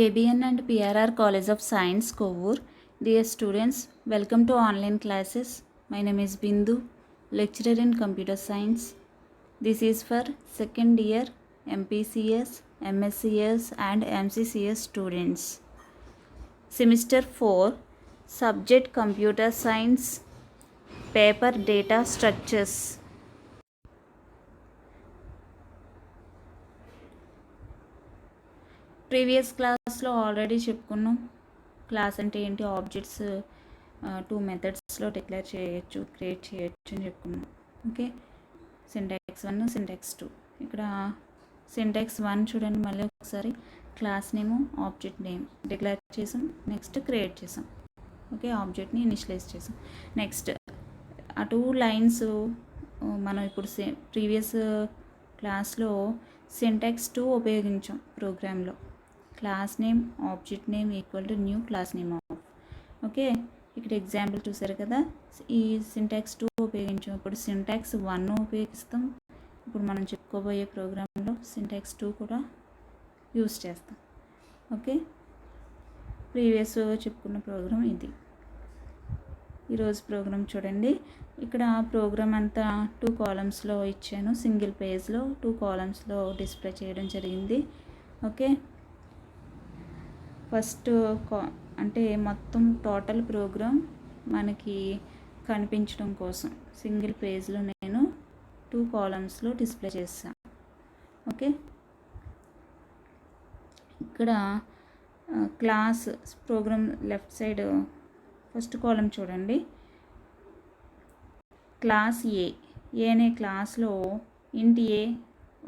ABN and PRR College of Science, Kovur. Dear students, welcome to online classes. My name is Bindu, lecturer in computer science. This is for second year MPCS, MSCS and MCCS students. Semester 4, subject computer science, paper data structures. Previous క్లాస్లో already చెప్పుకున్నాం. Class అంటే ఏంటి, objects 2 మెథడ్స్లో declare చేయొచ్చు, create చేయొచ్చు అని చెప్పుకున్నాం. Okay, syntax 1, syntax 2. ఇక్కడ syntax 1 చూడండి, మళ్ళీ ఒకసారి క్లాస్ నేము, ఆబ్జెక్ట్ నేమ్ డిక్లేర్ చేసాం, నెక్స్ట్ క్రియేట్ చేసాం. ఓకే, ఆబ్జెక్ట్ని ఇనిషియలైజ్ చేసాం. నెక్స్ట్ ఆ 2 లైన్స్ మనం ఇప్పుడు ప్రీవియస్ క్లాస్లో సింటాక్స్ 2 ఉపయోగించాం ప్రోగ్రాంలో. Class name object name equal to new class name of. Okay, ఇక్కడ ఎగ్జాంపుల్ చూసారు కదా, ఈ సింటాక్స్ 2 ఉపయోగించాం. ఇప్పుడు సింటాక్స్ 1 ఉపయోగిస్తాం. ఇప్పుడు మనం చెప్పుకోబోయే ప్రోగ్రాంలో సింటాక్స్ 2 కూడా యూస్ చేస్తాం. ఓకే, ప్రీవియస్ చెప్పుకున్న ప్రోగ్రామ్ ఇది. ఈరోజు ప్రోగ్రామ్ చూడండి. ఇక్కడ ప్రోగ్రామ్ అంతా 2 కాలమ్స్లో ఇచ్చాను, సింగిల్ పేజ్లో 2 కాలమ్స్లో డిస్ప్లే చేయడం జరిగింది. ఓకే, ఫస్ట్ అంటే మొత్తం టోటల్ ప్రోగ్రామ్ మనకి కనిపించడం కోసం సింగిల్ పేజ్లో నేను 2 కాలమ్స్లో డిస్ప్లే చేస్తాను. ఓకే, ఇక్కడ class program left side first column చూడండి. క్లాస్ ఏ అనే క్లాస్లో ఇంట్ ఏ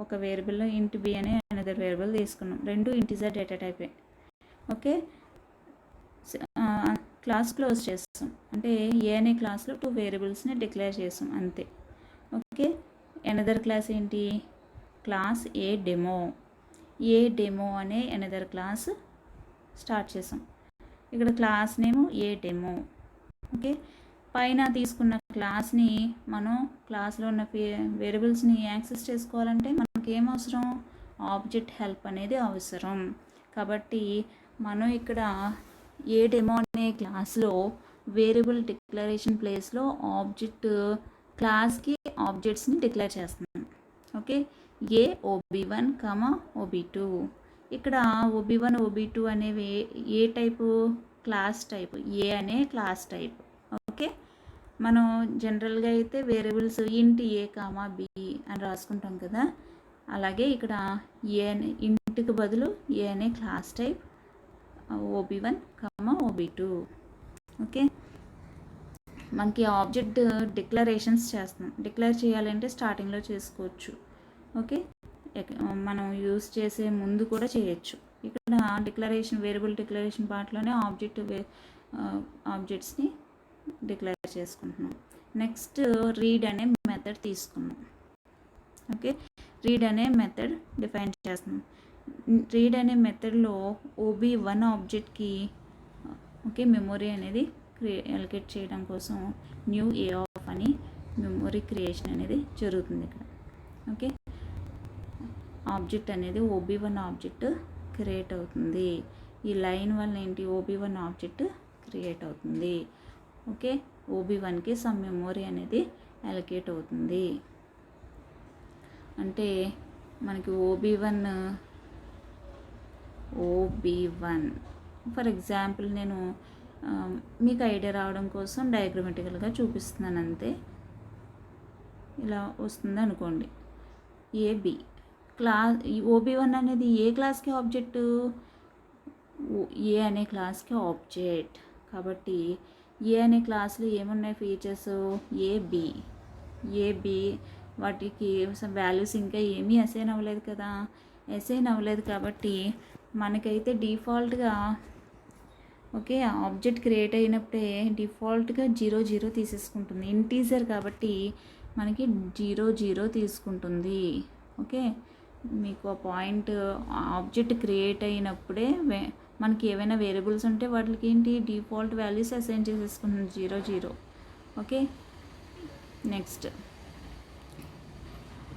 ఒక వేరియబుల్లో, ఇంట్ బి అనే అనదర్ వేరియబుల్ తీసుకున్నాం. 2 ఇంటిజర్ డేటా టైపే. ఓకే, క్లాస్ క్లోజ్ చేస్తాం. అంటే ఏ అనే క్లాస్లో 2 వేరియబుల్స్ని డిక్లేర్ చేస్తాం అంతే. ఓకే, ఎనదర్ క్లాస్ ఏంటి, క్లాస్ ఏ డెమో అనే ఎనదర్ క్లాస్ స్టార్ట్ చేసాం. ఇక్కడ క్లాస్ నేమ్ ఏ డెమో. ఓకే, పైన తీసుకున్న క్లాస్ని మనం క్లాస్లో ఉన్న వేరియబుల్స్ని యాక్సెస్ చేసుకోవాలంటే మనకి ఏం అవసరం, ఆబ్జెక్ట్ హెల్ప్ అనేది అవసరం. కాబట్టి మనం ఇక్కడ ఏ డెమో అనే క్లాస్లో వేరియబుల్ డిక్లరేషన్ ప్లేస్లో ఆబ్జెక్ట్ క్లాస్కి ఆబ్జెక్ట్స్ని డిక్లేర్ చేస్తున్నాం. ఓకే, ఏ OB1, OB2. ఇక్కడ OB1, OB2 అనేవి ఏ టైపు, క్లాస్ టైప్, ఏ అనే క్లాస్ టైప్. ఓకే, మనం జనరల్గా అయితే వేరియబుల్స్ ఇంట్ ఏ, బి అని రాసుకుంటాం కదా, అలాగే ఇక్కడ ఏ ఇంట్కి బదులు ఏ అనే clause type, OB1, OB2. Okay, మనకి ఆబ్జెక్ట్ డిక్లరేషన్స్ చేస్తున్నాం. డిక్లేర్ చేయాలంటే స్టార్టింగ్లో చేసుకోవచ్చు. ఓకే, మనం యూస్ చేసే ముందు కూడా చేయొచ్చు. ఇక్కడ డిక్లరేషన్, వేరియబుల్ డిక్లరేషన్ పార్ట్లోనే ఆబ్జెక్ట్స్ని డిక్లేర్ చేసుకుంటున్నాం. నెక్స్ట్ రీడ్ అనే మెథడ్ తీసుకున్నాం. ఓకే, రీడ్ అనే మెథడ్ డిఫైన్ చేస్తున్నాం. రీడ్ అనే మెథడ్లో OB1 ఆబ్జెక్ట్కి మెమొరీ అనేది అలొకేట్ చేయడం కోసం న్యూ ఏ ఆఫ్ అని మెమొరీ క్రియేషన్ అనేది జరుగుతుంది ఇక్కడ. ఓకే, ఆబ్జెక్ట్ అనేది OB1 ఆబ్జెక్ట్ క్రియేట్ అవుతుంది. ఈ లైన్ వల్ల ఏంటి, OB1 ఆబ్జెక్ట్ క్రియేట్ అవుతుంది. ఓకే, OB1కి సమ్ మెమొరీ అనేది అలొకేట్ అవుతుంది. అంటే మనకి OB1 ఫర్ ఎగ్జాంపుల్ నేను మీకు ఐడియా రావడం కోసం డయాగ్రమెటికల్గా చూపిస్తున్నాను అంతే. ఇలా వస్తుంది అనుకోండి. ఏబి క్లాస్, OB1 అనేది ఏ క్లాస్కి ఆబ్జెక్ట్, ఏ అనే క్లాస్కి ఆబ్జెక్ట్. కాబట్టి ఏ అనే క్లాస్లో ఏమున్నాయి ఫీచర్స్, ఏబి వాటికి వాల్యూస్ ఇంకా ఏమీ అసైన్ అవ్వలేదు కదా. అసైన్ అవ్వలేదు కాబట్టి మనకైతే డిఫాల్ట్గా ఓకే, ఆబ్జెక్ట్ క్రియేట్ అయినప్పుడే డిఫాల్ట్గా 0 తీసేసుకుంటుంది. ఇంటీజర్ కాబట్టి మనకి 0 తీసుకుంటుంది. ఓకే, మీకు ఆ పాయింట్, ఆబ్జెక్ట్ క్రియేట్ అయినప్పుడే మనకి ఏవైనా వేరియబుల్స్ ఉంటే వాటికి ఏంటి, డిఫాల్ట్ వాల్యూస్ అసైన్ చేసేసుకుంటుంది 0. ఓకే, నెక్స్ట్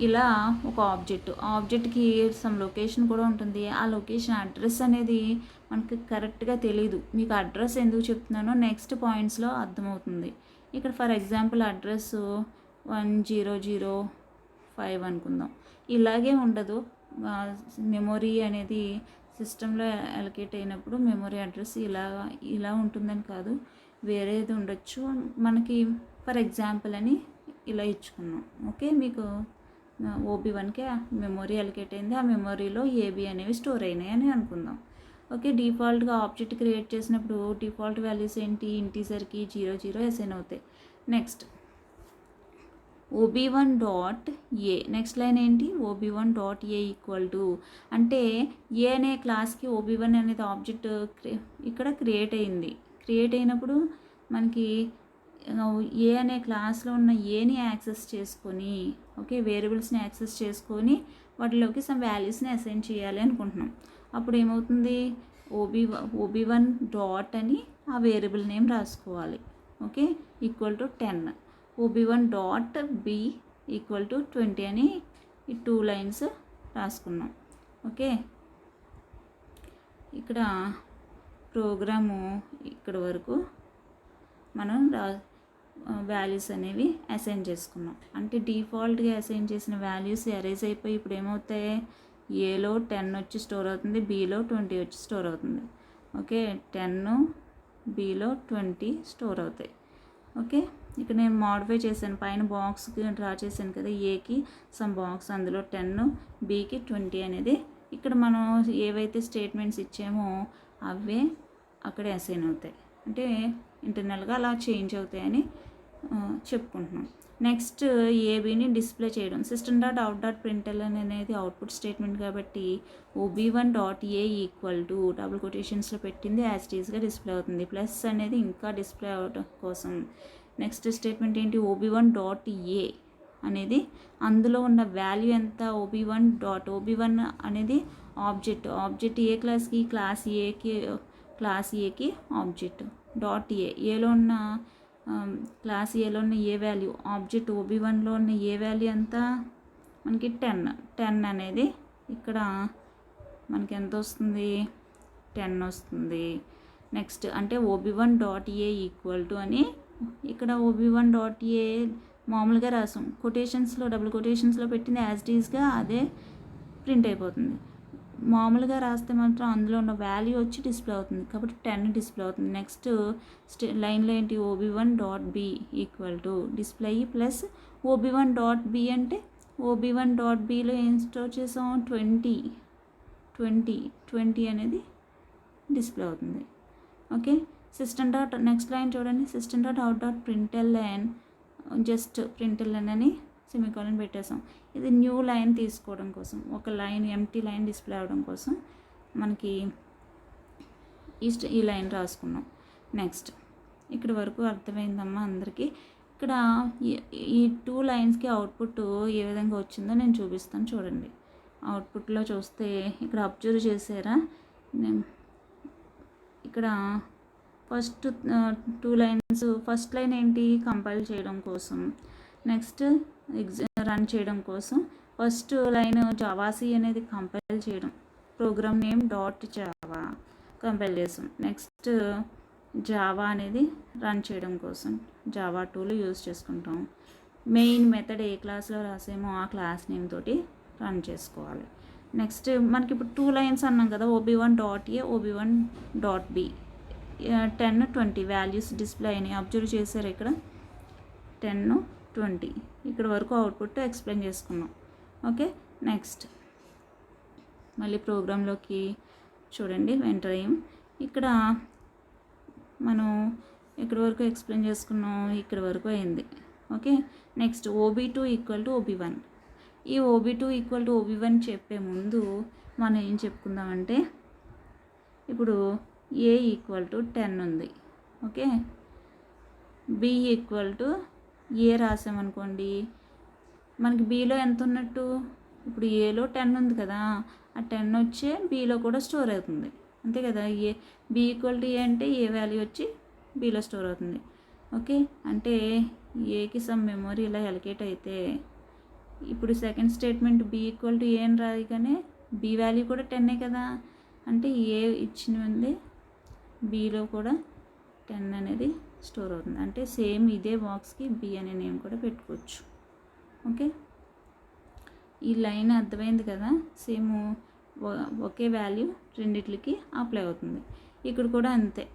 ఇలా ఒక ఆబ్జెక్ట్కి సమ్ లొకేషన్ కూడా ఉంటుంది. ఆ లొకేషన్ అడ్రస్ అనేది మనకి కరెక్ట్గా తెలీదు. మీకు అడ్రస్ ఎందుకు చెప్తున్నానో నెక్స్ట్ పాయింట్స్లో అర్థమవుతుంది. ఇక్కడ ఫర్ ఎగ్జాంపుల్ అడ్రస్ 1005 అనుకుందాం. ఇలాగే ఉండదు. మెమొరీ అనేది సిస్టంలో అలొకేట్ అయినప్పుడు మెమొరీ అడ్రస్ ఇలా ఉంటుందని కాదు, వేరేది ఉండొచ్చు. మనకి ఫర్ ఎగ్జాంపుల్ అని ఇలా ఇచ్చుకున్నాం. ఓకే, మీకు OB1కి మెమొరీ అలొకేట్ అయింది. ఆ మెమొరీలో AB అనేవి స్టోర్ అయినాయి అని అనుకుందాం. ఓకే, డిఫాల్ట్గా ఆబ్జెక్ట్ క్రియేట్ చేసినప్పుడు డిఫాల్ట్ వాల్యూస్ ఏంటి, ఇంటీజర్కి 00 అసైన్ అవుతాయి. నెక్స్ట్ OB1.a, నెక్స్ట్ లైన్ ఏంటి, OB1.a ఈక్వల్ టు, అంటే ఏ అనే క్లాస్కి OB1 అనేది ఆబ్జెక్ట్ ఇక్కడ క్రియేట్ అయింది. క్రియేట్ అయినప్పుడు మనకి ఏ అనే క్లాస్లో ఉన్న ఏని యాక్సెస్ చేసుకొని, ఓకే, వేరియబుల్స్ని యాక్సెస్ చేసుకొని వాటిలోకి సమ్ వాల్యూస్ని అసైన్ చేయాలి అనుకుంటున్నాం. అప్పుడు ఏమవుతుంది, OB1 డాట్ అని ఆ వేరియబుల్ నేమ్ రాసుకోవాలి. Okay, equal to 10. OB1 dot B equal to 20 అని ఈ 2 లైన్స్ రాసుకున్నాం. ఓకే, ఇక్కడ ప్రోగ్రాము ఇక్కడ వరకు మనం వాల్యూస్ అనేవి అసైన్ చేసుకున్నాం. అంటే డిఫాల్ట్గా అసైన్ చేసిన వాల్యూస్ ఎరేజ్ అయిపోయి ఇప్పుడు ఏమవుతాయి, ఏలో 10 వచ్చి స్టోర్ అవుతుంది, బిలో 20 వచ్చి స్టోర్ అవుతుంది. ఓకే, 10 బిలో 20 స్టోర్ అవుతాయి. ఓకే, ఇక్కడ నేను మాడిఫై చేశాను, పైన బాక్స్కి డ్రా చేశాను కదా, ఏకి సమ్ బాక్స్, అందులో 10, బికి 20 అనేది ఇక్కడ మనం ఏవైతే స్టేట్మెంట్స్ ఇచ్చామో అవే అక్కడే అసైన్ అవుతాయి. అంటే ఇంటర్నల్గా అలా చేంజ్ అవుతాయని చెప్పుకుంటున్నాం. నెక్స్ట్ ఏబీని డిస్ప్లే చేయడం. system.out.println అనేది అవుట్పుట్ స్టేట్మెంట్ కాబట్టి OB1.a ఈక్వల్ టు డబుల్ కొటేషన్స్లో పెట్టింది యాజ్ ఇట్ ఈస్గా డిస్ప్లే అవుతుంది. ప్లస్ అనేది ఇంకా డిస్ప్లే అవడం కోసం. నెక్స్ట్ స్టేట్మెంట్ ఏంటి, OB1.a అనేది అందులో ఉన్న వాల్యూ ఎంత, OB1 అనేది ఆబ్జెక్ట్ ఏ క్లాస్కి, క్లాస్ ఏకి ఆబ్జెక్ట్ డాట్ ఏలో ఉన్న క్లాస్ ఏలో ఉన్న ఏ వాల్యూ, ఆబ్జెక్ట్ OB1లో ఉన్న ఏ వాల్యూ ఎంత, మనకి 10 అనేది ఇక్కడ మనకి ఎంత వస్తుంది, 10 వస్తుంది. నెక్స్ట్ అంటే OB1.a ఈక్వల్ టు అని ఇక్కడ OB1.a మామూలుగా రాసాం, కొటేషన్స్లో డబుల్ కొటేషన్స్లో పెట్టింది యాజ్ ఇట్ ఈస్గా అదే ప్రింట్ అయిపోతుంది. మామూలుగా రాస్తే మాత్రం అందులో ఉన్న వాల్యూ వచ్చి డిస్ప్లే అవుతుంది కాబట్టి 10 డిస్ప్లే అవుతుంది. నెక్స్ట్ లైన్లో ఏంటి, OB1.b equal to display plus OB1.b అంటే OB1.bలో ఏం స్టోర్ చేసాం, 20 అనేది డిస్ప్లే అవుతుంది. ఓకే, నెక్స్ట్ లైన్ చూడండి, system.out.println జస్ట్ println అని సెమీకోలన్ పెట్టేసాం. ఇది న్యూ లైన్ తీసుకోవడం కోసం, ఒక లైన్ ఎంటీ లైన్ డిస్ప్లే అవ్వడం కోసం మనకి ఈ లైన్ రాసుకున్నాం. నెక్స్ట్ ఇక్కడ వరకు అర్థమైందమ్మా అందరికీ. ఇక్కడ ఈ 2 లైన్స్కి అవుట్పుట్ ఏ విధంగా వచ్చిందో నేను చూపిస్తాను చూడండి. అవుట్పుట్లో చూస్తే ఇక్కడ అబ్జర్వ్ చేసారా, ఇక్కడ ఫస్ట్ 2 లైన్స్, ఫస్ట్ లైన్ ఏంటి, కంపైల్ చేయడం కోసం, నెక్స్ట్ రన్ చేయడం కోసం. ఫస్ట్ లైన్ జావాసీ అనేది కంపైల్ చేయడం, ప్రోగ్రామ్ నేమ్ .java కంపైల్ చేసాం. నెక్స్ట్ జావా అనేది రన్ చేయడం కోసం జావా టూల్ యూజ్ చేసుకుంటాం. మెయిన్ మెథడ్ ఏ క్లాస్లో రాసామో ఆ క్లాస్ నేమ్ తోటి రన్ చేసుకోవాలి. నెక్స్ట్ మనకి ఇప్పుడు 2 లైన్స్ అన్నాం కదా, OB1.a OB1.b 10, 20 వాల్యూస్ డిస్ప్లే అయినాయి. అబ్జర్వ్ చేశారు ఇక్కడ 10, 20 ఇక్కడ వరకు అవుట్పుట్ ఎక్స్ప్లెయిన్ చేసుకున్నాం. ఓకే, నెక్స్ట్ మళ్ళీ ప్రోగ్రాంలోకి చూడండి, ఎంటర్ అయ్యాం. ఇక్కడ మనం ఇక్కడ వరకు ఎక్స్ప్లెయిన్ చేసుకున్నాం, ఇక్కడ వరకు అయింది. Okay, next OB2 equal to OB1. ఈ OB2 ఈక్వల్ టు OB1 చెప్పే ముందు మనం ఏం చెప్పుకుందామంటే, ఇప్పుడు A ఈక్వల్ టు 10 ఉంది. Okay, B equal to A రాసామనుకోండి, మనకి Bలో ఎంత ఉన్నట్టు, ఇప్పుడు Aలో 10 ఉంది కదా, ఆ 10 వచ్చే Bలో కూడా స్టోర్ అవుతుంది, అంతే కదా. B ఈక్వల్ టు A అంటే ఏ వాల్యూ వచ్చి Bలో స్టోర్ అవుతుంది. ఓకే, అంటే ఏకి సమ్ మెమొరీ ఇలా అలొకేట్ అయితే ఇప్పుడు second statement B equal to A అని రాయగానే బి వాల్యూ కూడా 10 కదా, అంటే ఏ ఇచ్చినది బిలో కూడా 10 అనేది స్టోర్ అవుతుంది. అంటే సేమ్ ఇదే బాక్స్కి బి అనే నేమ్ కూడా పెట్టుకోవచ్చు. ఓకే, ఈ లైన్ అర్థమైంది కదా. సేమ్ ఒకే వాల్యూ రెండిట్లకి అప్లై అవుతుంది. ఇక్కడ కూడా అంతే,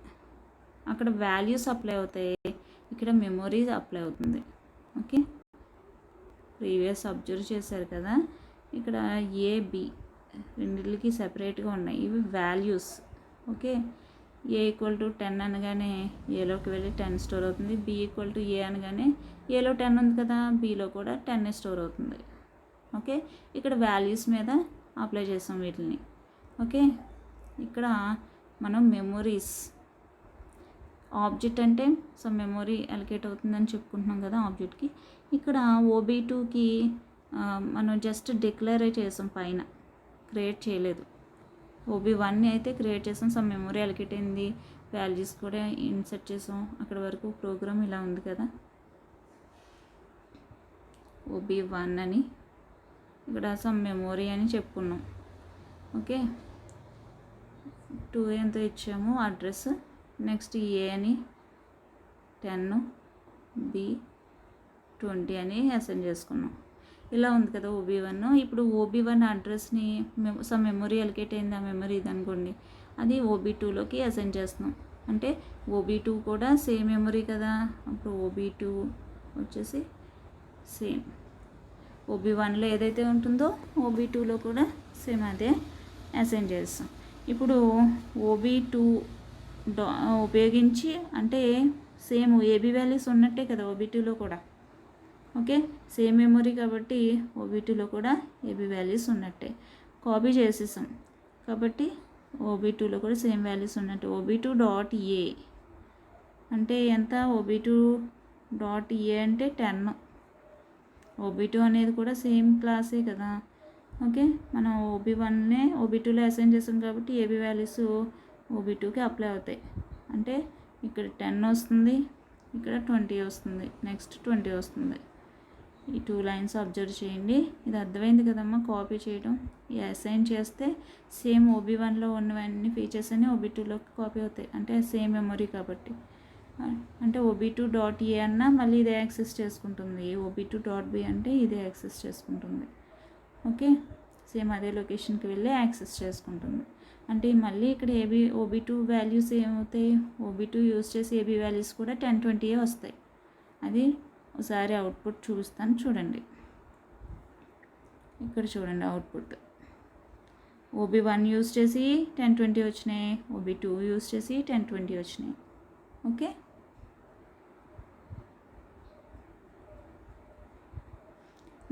అక్కడ వాల్యూస్ అప్లై అవుతాయి, ఇక్కడ మెమొరీస్ అప్లై అవుతుంది. ఓకే, ప్రీవియస్ అబ్జర్వ్ చేశారు కదా, ఇక్కడ ఏ బి రెండిట్లకి సెపరేట్గా ఉన్నాయి, ఇవి values. Okay, A equal to 10 అనగానే ఏలోకి వెళ్ళి 10 స్టోర్ అవుతుంది. బి ఈక్వల్ టు ఏ అనగానే ఏలో 10 ఉంది కదా, బిలో కూడా 10 స్టోర్ అవుతుంది. ఓకే, ఇక్కడ వాల్యూస్ మీద అప్లై చేస్తాం వీటిని. ఓకే, ఇక్కడ మనం మెమొరీస్, ఆబ్జెక్ట్ అంటే సో మెమొరీ అలొకేట్ అవుతుందని చెప్పుకుంటున్నాం కదా ఆబ్జెక్ట్కి. ఇక్కడ OB2కి మనం జస్ట్ డిక్లేర్ చేసాం, పైన క్రియేట్ చేయలేదు. OB1ని అయితే క్రియేట్ చేసాం, సమ్ మెమొరీ అలొకేట్ అయింది, వాల్యూస్ కూడా ఇన్సర్ట్ చేసాం. అక్కడ వరకు ప్రోగ్రామ్ ఇలా ఉంది కదా. OB1 అని ఇక్కడ సమ్ మెమొరీ అని చెప్పుకున్నాం. ఓకే, 2 ఎంతో ఇచ్చాము అడ్రస్. నెక్స్ట్ ఏ అని 10, బి 20 అని అసైన్ చేసుకున్నాం. ఇలా ఉంది కదా OB1. ఇప్పుడు OB1 అడ్రస్ని సమ్ మెమొరీ అలొకేట్ అయింది, ఆ మెమొరీ ఇది అనుకోండి, అది OB2లోకి అసైన్ చేస్తున్నాం. అంటే OB2 కూడా సేమ్ మెమొరీ కదా, అప్పుడు OB2 వచ్చేసి సేమ్ OB1లో ఏదైతే ఉంటుందో OB2లో కూడా సేమ్ అదే అసైన్ చేస్తాం. ఇప్పుడు OB2 ఉపయోగించి, అంటే సేమ్ ఏబీ వాల్యూస్ ఉన్నట్టే కదా OB2లో కూడా. ఓకే, సేమ్ మెమొరీ కాబట్టి OB2లో కూడా ఏబీ వాల్యూస్ ఉన్నట్టే కాపీ చేసేసాం. కాబట్టి OB2లో కూడా సేమ్ వాల్యూస్ ఉన్నట్టు. OB2.a అంటే ఎంత, OB2.a అంటే 10. OB2 అనేది కూడా సేమ్ క్లాసే కదా. ఓకే, మనం OB1నే OB2లో అసైన్ చేసాం కాబట్టి ఏబీ వాల్యూస్ OB2కి అప్లై అవుతాయి. అంటే ఇక్కడ 10 వస్తుంది, ఇక్కడ 20 వస్తుంది, నెక్స్ట్ 20 వస్తుంది. ఈ 2 లైన్స్ అబ్జర్వ్ చేయండి. ఇది అర్థమైంది కదమ్మా, కాపీ చేయడం. ఈ అసైన్ చేస్తే సేమ్ OB1లో ఉన్నవన్నీ ఫీచర్స్ అన్నీ OB2లోకి కాపీ అవుతాయి, అంటే సేమ్ మెమొరీ కాబట్టి. అంటే OB2.a అన్నా మళ్ళీ ఇదే యాక్సెస్ చేసుకుంటుంది, OB2.b అంటే ఇదే యాక్సెస్ చేసుకుంటుంది. ఓకే, సేమ్ అదే లొకేషన్కి వెళ్ళి యాక్సెస్ చేసుకుంటుంది. అంటే మళ్ళీ ఇక్కడ OB2 వాల్యూస్ ఏమవుతాయి, OB2 యూజ్ చేసి ఏబీ వాల్యూస్ కూడా 10, 20 వస్తాయి. అది ఒకసారి అవుట్పుట్ చూపిస్తాను చూడండి. ఇక్కడ చూడండి అవుట్పుట్, OB1 యూజ్ చేసి 10, 20 వచ్చినాయి, OB2 యూజ్ చేసి 10, 20 వచ్చినాయి. ఓకే,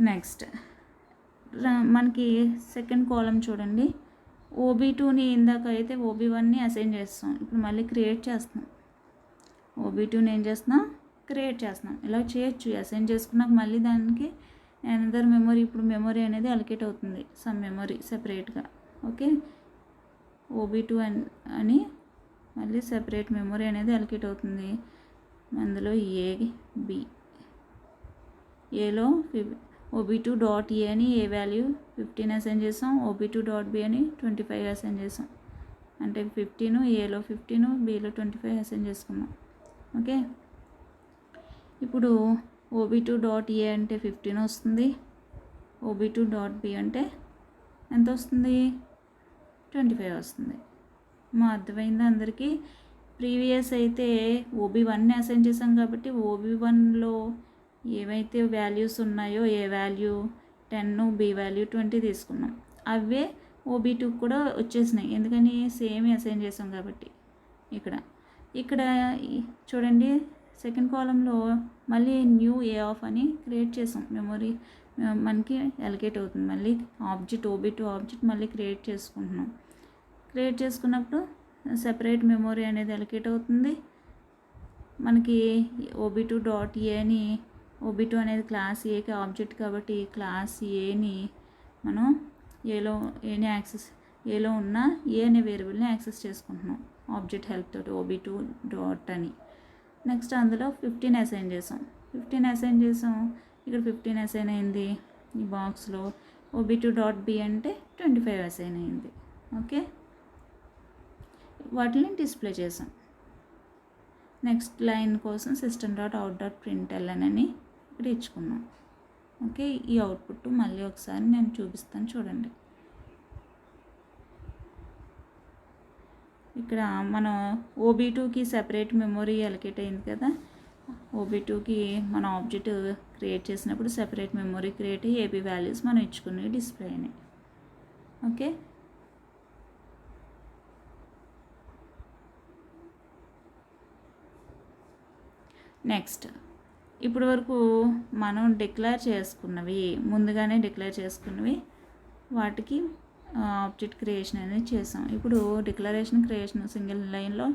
నెక్స్ట్ మనకి సెకండ్ కాలం చూడండి. OB2ని ఇందాక అయితే OB1ని అసైన్ చేస్తాం, ఇప్పుడు మళ్ళీ క్రియేట్ చేస్తున్నాం. OB2ని ఏం చేస్తున్నాం, క్రియేట్ చేస్తున్నాం. ఇలా చేయొచ్చు, అసైన్ చేసుకున్నాక మళ్ళీ దానికి అనదర్ మెమొరీ, ఇప్పుడు మెమొరీ అనేది అలొకేట్ అవుతుంది, సమ్ మెమొరీ సెపరేట్గా. ఓకే, OB2 అని మళ్ళీ సెపరేట్ మెమొరీ అనేది అలొకేట్ అవుతుంది. అందులో బి ఏలో OB2.a అని ఏ వాల్యూ 15 అసైన్ చేసాం, OB2.b అని 25 అసైన్ చేసాం. అంటే 15 ఏలో 15, బిలో 25 అసైన్ చేసుకున్నాం. ఓకే, ఇప్పుడు OB2.a అంటే 15 వస్తుంది, OB2.b అంటే ఎంత వస్తుంది, 25 వస్తుంది. అర్థమైందా అందరికీ? ప్రీవియస్ అయితే OB1ని అసైన్ చేసాం కాబట్టి OB1లో ఏవైతే వాల్యూస్ ఉన్నాయో ఏ వాల్యూ 10, బి వాల్యూ 20 తీసుకున్నాం, అవే OB2 కూడా వచ్చేసినాయి, ఎందుకని సేమ్ అసైన్ చేసాం కాబట్టి. ఇక్కడ చూడండి, సెకండ్ కాలంలో మళ్ళీ న్యూ ఏ ఆఫ్ అని క్రియేట్ చేసాం, మెమొరీ మనకి అలొకేట్ అవుతుంది. మళ్ళీ ఆబ్జెక్ట్ OB2 ఆబ్జెక్ట్ మళ్ళీ క్రియేట్ చేసుకుంటున్నాం. క్రియేట్ చేసుకున్నప్పుడు సెపరేట్ మెమొరీ అనేది అలొకేట్ అవుతుంది మనకి. OB2.a అని, OB2 అనేది క్లాస్ ఏకి ఆబ్జెక్ట్ కాబట్టి క్లాస్ ఏని మనం ఏని యాక్సెస్, ఏలో ఉన్న ఏ అనే వేరియబుల్ని యాక్సెస్ చేసుకుంటున్నాం ఆబ్జెక్ట్ హెల్ప్ తోటి, OB2 డాట్ అని. నెక్స్ట్ అందులో 15 అసైన్ చేసాం, 15 అసైన్ చేసాం, ఇక్కడ 15 అసైన్ అయింది. ఈ బాక్స్లో OB2.B అంటే 25 అసైన్ అయింది. ఓకే, వాటిని డిస్ప్లే చేసాం. నెక్స్ట్ లైన్ కోసం system.out.println అని ఇక్కడ ఇచ్చుకున్నాం. ఓకే, ఈ అవుట్పుట్ మళ్ళీ ఒకసారి నేను చూపిస్తాను చూడండి. ఇక్కడ మనం OB2కి సెపరేట్ మెమొరీ అలొకేట్ అయింది కదా. OB2కి మన ఆబ్జెక్ట్ క్రియేట్ చేసినప్పుడు సెపరేట్ మెమొరీ క్రియేట్ అయ్యి AB వాల్యూస్ మనం ఇచ్చుకుని డిస్ప్లే అయినాయి. ఓకే, నెక్స్ట్ ఇప్పటి వరకు మనం ముందుగానే డిక్లేర్ చేసుకున్నవి వాటికి ఆబ్జెక్ట్ క్రియేషన్ అనేది చేసాం. ఇప్పుడు డిక్లరేషన్ క్రియేషన్ సింగిల్ లైన్లో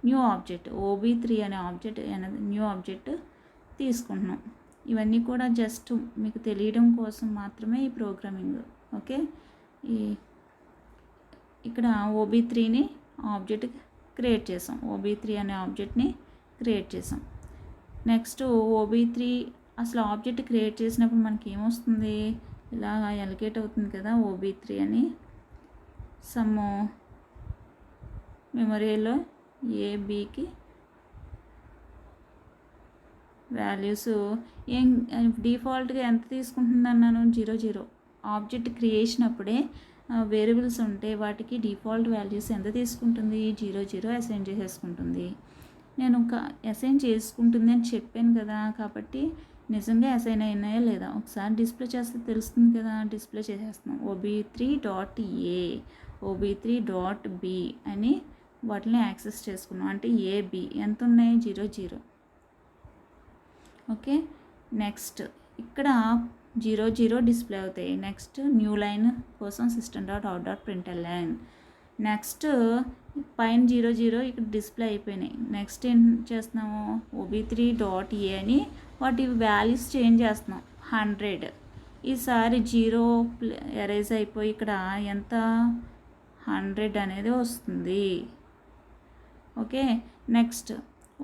న్యూ ఆబ్జెక్ట్ OB3 అనే ఆబ్జెక్ట్ అనేది న్యూ ఆబ్జెక్ట్ తీసుకుంటున్నాం. ఇవన్నీ కూడా జస్ట్ మీకు తెలియడం కోసం మాత్రమే ఈ ప్రోగ్రామింగ్. ఓకే, ఇక్కడ OB3ని ఆబ్జెక్ట్ క్రియేట్ చేసాం. OB3 అనే ఆబ్జెక్ట్ని క్రియేట్ చేసాం. నెక్స్ట్ OB3 అసలు ఆబ్జెక్ట్ క్రియేట్ చేసినప్పుడు మనకి ఏమొస్తుంది, ఇలా ఎలకేట్ అవుతుంది కదా OB3 అని. సమ్ మెమరీలో ABకి వాల్యూస్ ఏం డిఫాల్ట్గా ఎంత తీసుకుంటుంది అన్నాను, 0 ఆబ్జెక్ట్ క్రియేషన్ అప్పుడే వేరియబుల్స్ ఉంటే వాటికి డిఫాల్ట్ వాల్యూస్ ఎంత తీసుకుంటుంది, 0 అసైన్ చేసేసుకుంటుంది. నేను అసైన్ చేసుకుంటుంది అని చెప్పాను కదా, కాబట్టి నిజంగా అసైన్ అయినాయా లేదా ఒకసారి డిస్ప్లే చేస్తే తెలుస్తుంది కదా. డిస్ప్లే చేసేస్తున్నాం. OB3.A OB3.B అని వాటిని యాక్సెస్ చేసుకున్నాం. అంటే AB ఎంత ఉన్నాయి, 0. ఓకే, నెక్స్ట్ ఇక్కడ 0 డిస్ప్లే అవుతాయి. నెక్స్ట్ న్యూ లైన్ కోసం system.out.println. నెక్స్ట్ పైన 0 ఇక్కడ డిస్ప్లే అయిపోయినాయి. నెక్స్ట్ ఏం చేస్తున్నాము, OB3.A అని వాటి వాల్యూస్ చేంజ్ చేస్తున్నాం. 100 ఈసారి 0 ఎరేజ్ అయిపోయి ఇక్కడ ఎంత 100 అనేది వస్తుంది. ఓకే, నెక్స్ట్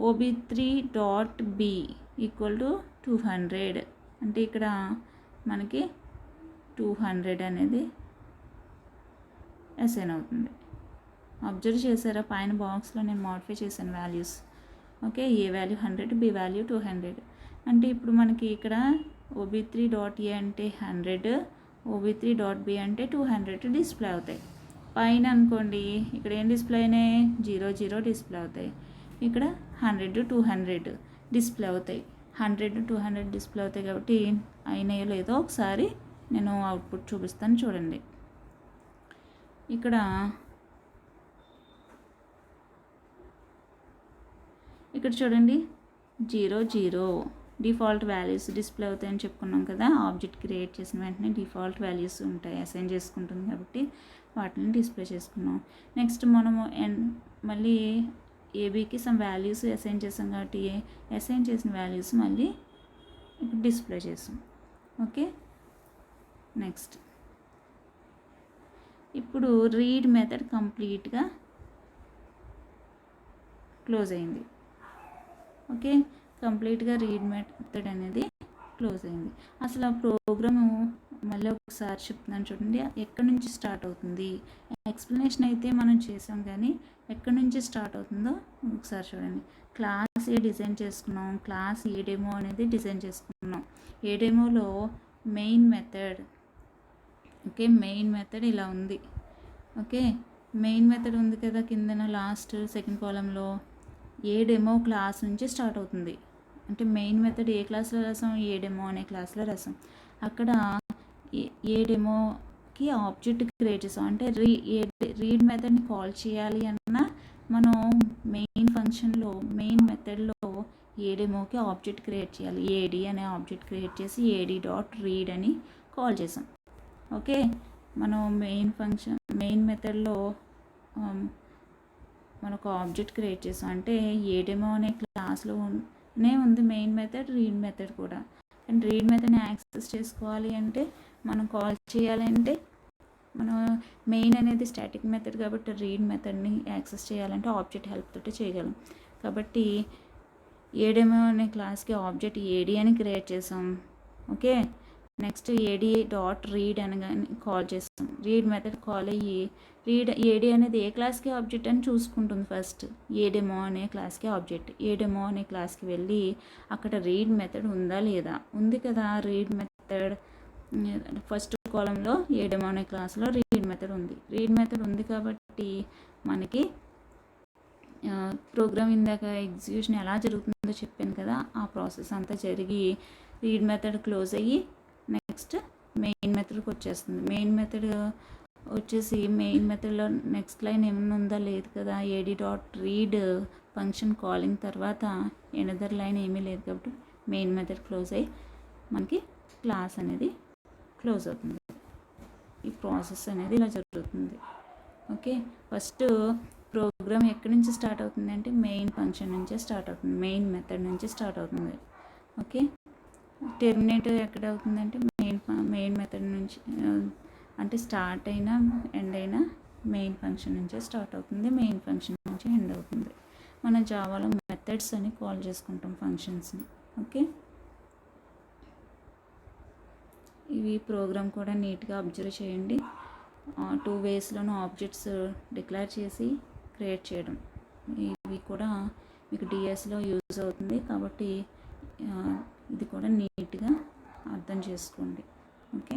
OB3.B = 200 అంటే ఇక్కడ మనకి 200 అనేది అసైన్ అవుతుంది. అబ్జర్వ్ చేశారా, పైన బాక్స్లో నేను మోడిఫై చేశాను values. Okay, A value 100, B value 200. అంటే ఇప్పుడు మనకి ఇక్కడ OB3.A అంటే 100, OB3.B అంటే 200 డిస్ప్లే అవుతాయి. పైన అనుకోండి ఇక్కడ ఏం డిస్ప్లే అయినాయి, 0 డిస్ప్లే అవుతాయి. ఇక్కడ 100, 200 డిస్ప్లే అవుతాయి. 100, 200 డిస్ప్లే అవుతాయి. కాబట్టి అయినాయో లేదో ఒకసారి నేను అవుట్పుట్ చూపిస్తాను చూడండి. ఇక్కడ చూడండి 0 డిఫాల్ట్ వాల్యూస్ డిస్ప్లే అవుతాయని చెప్పుకున్నాం కదా. ఆబ్జెక్ట్ క్రియేట్ చేసిన వెంటనే డిఫాల్ట్ వాల్యూస్ ఉంటాయి, అసైన్ చేసుకుంటుంది కాబట్టి వాటిని డిస్ప్లే చేసుకున్నాం. నెక్స్ట్ మనము మళ్ళీ ABకి సమ్ వాల్యూస్ అసైన్ చేసాం కాబట్టి అసైన్ చేసిన వాల్యూస్ మళ్ళీ ఇక్కడ డిస్ప్లే చేసాం. ఓకే, నెక్స్ట్ ఇప్పుడు రీడ్ మెథడ్ కంప్లీట్గా క్లోజ్ అయింది. ఓకే, కంప్లీట్గా రీడ్ మెథడ్ అనేది క్లోజ్ అయింది. అసలు ఆ ప్రోగ్రాము మళ్ళీ ఒకసారి చెప్తున్నాను చూడండి. ఎక్కడి నుంచి స్టార్ట్ అవుతుంది, ఎక్స్ప్లెనేషన్ అయితే మనం చేసాం కానీ ఎక్కడి నుంచి స్టార్ట్ అవుతుందో ఒకసారి చూడండి. క్లాస్ A డిజైన్ చేసుకున్నాం. క్లాస్ A డెమో అనేది డిజైన్ చేసుకున్నాం. A డెమోలో main method. Okay, main method ఇలా ఉంది. ఓకే, మెయిన్ మెథడ్ ఉంది కదా కిందన లాస్ట్ సెకండ్ కాలంలో. A డెమో క్లాస్ నుంచి స్టార్ట్ అవుతుంది. అంటే మెయిన్ మెథడ్ ఏ క్లాస్లో రాసాం, A డెమో అనే క్లాస్లో రాసాం. అక్కడ A డెమోకి ఆబ్జెక్ట్ క్రియేట్ చేసాం. అంటే రీడ్ మెథడ్ని కాల్ చేయాలి అన్నా మనం మెయిన్ ఫంక్షన్లో మెయిన్ మెథడ్లో A డెమోకి ఆబ్జెక్ట్ క్రియేట్ చేయాలి. AD అనే ఆబ్జెక్ట్ క్రియేట్ చేసి AD.read అని కాల్ చేసాం. ఓకే, మనం మెయిన్ మెథడ్లో మనకు ఆబ్జెక్ట్ క్రియేట్ చేసాం. అంటే A డెమో అనే క్లాస్లోనే ఉంది మెయిన్ మెథడ్, రీడ్ మెథడ్ కూడా. అండ్ రీడ్ మెథడ్ని యాక్సెస్ చేసుకోవాలి అంటే మనం కాల్ చేయాలంటే మనం మెయిన్ అనేది స్టాటిక్ మెథడ్ కాబట్టి రీడ్ మెథడ్ని యాక్సెస్ చేయాలంటే ఆబ్జెక్ట్ హెల్ప్ తోటి చేయగలం. కాబట్టి A డెమో అనే క్లాస్కి ఆబ్జెక్ట్ AD అని క్రియేట్ చేసాం. Okay, next AD dot read అనగానే కాల్ చేస్తాం. రీడ్ మెథడ్ కాల్ అయ్యి ఏడి అనేది ఏ క్లాస్కి ఆబ్జెక్ట్ అని చూసుకుంటుంది. ఫస్ట్ ఏ డెమో అనే క్లాస్కి ఆబ్జెక్ట్. ఏ డెమో అనే క్లాస్కి వెళ్ళి అక్కడ రీడ్ మెథడ్ ఉందా లేదా, ఉంది కదా రీడ్ మెథడ్ ఫస్ట్ కాలంలో ఏ డెమో అనే క్లాస్లో రీడ్ మెథడ్ ఉంది. రీడ్ మెథడ్ ఉంది కాబట్టి మనకి ప్రోగ్రామ్ ఇందాక ఎగ్జిక్యూషన్ ఎలా జరుగుతుందో చెప్పాను కదా, ఆ ప్రాసెస్ అంతా జరిగి రీడ్ మెథడ్ క్లోజ్ అయ్యి నెక్స్ట్ మెయిన్ మెథడ్కి వచ్చేస్తుంది. మెయిన్ మెథడ్ వచ్చేసి మెయిన్ మెథడ్లో నెక్స్ట్ లైన్ ఏమన్నా ఉందా లేదు కదా, AD dot read function calling తర్వాత ఎనదర్ లైన్ ఏమీ లేదు కాబట్టి మెయిన్ మెథడ్ క్లోజ్ అయ్యి మనకి క్లాస్ అనేది క్లోజ్ అవుతుంది. ఈ ప్రాసెస్ అనేది ఇలా జరుగుతుంది. ఓకే, ఫస్ట్ ప్రోగ్రామ్ ఎక్కడి నుంచి స్టార్ట్ అవుతుంది అంటే మెయిన్ ఫంక్షన్ నుంచే స్టార్ట్ అవుతుంది, మెయిన్ మెథడ్ నుంచి స్టార్ట్ అవుతుంది. ఓకే, టెర్మినేట్ ఎక్కడ అవుతుందంటే మెయిన్ మెథడ్ నుంచి, అంటే స్టార్ట్ అయినా ఎండ్ అయినా మెయిన్ ఫంక్షన్ నుంచే స్టార్ట్ అవుతుంది, మెయిన్ ఫంక్షన్ నుంచి ఎండ్ అవుతుంది. మన జావాలో మెథడ్స్ అని కాల్ చేసుకుంటాం ఫంక్షన్స్ని. ఓకే, ఇవి ప్రోగ్రామ్ కూడా నీట్గా అబ్జర్వ్ చేయండి. 2 వేస్లోనూ ఆబ్జెక్ట్స్ డిక్లేర్ చేసి క్రియేట్ చేయడం, ఇవి కూడా మీకు డిఎస్లో యూజ్ అవుతుంది కాబట్టి ఇది కూడా నీట్గా అర్థం చేసుకోండి. ఓకే.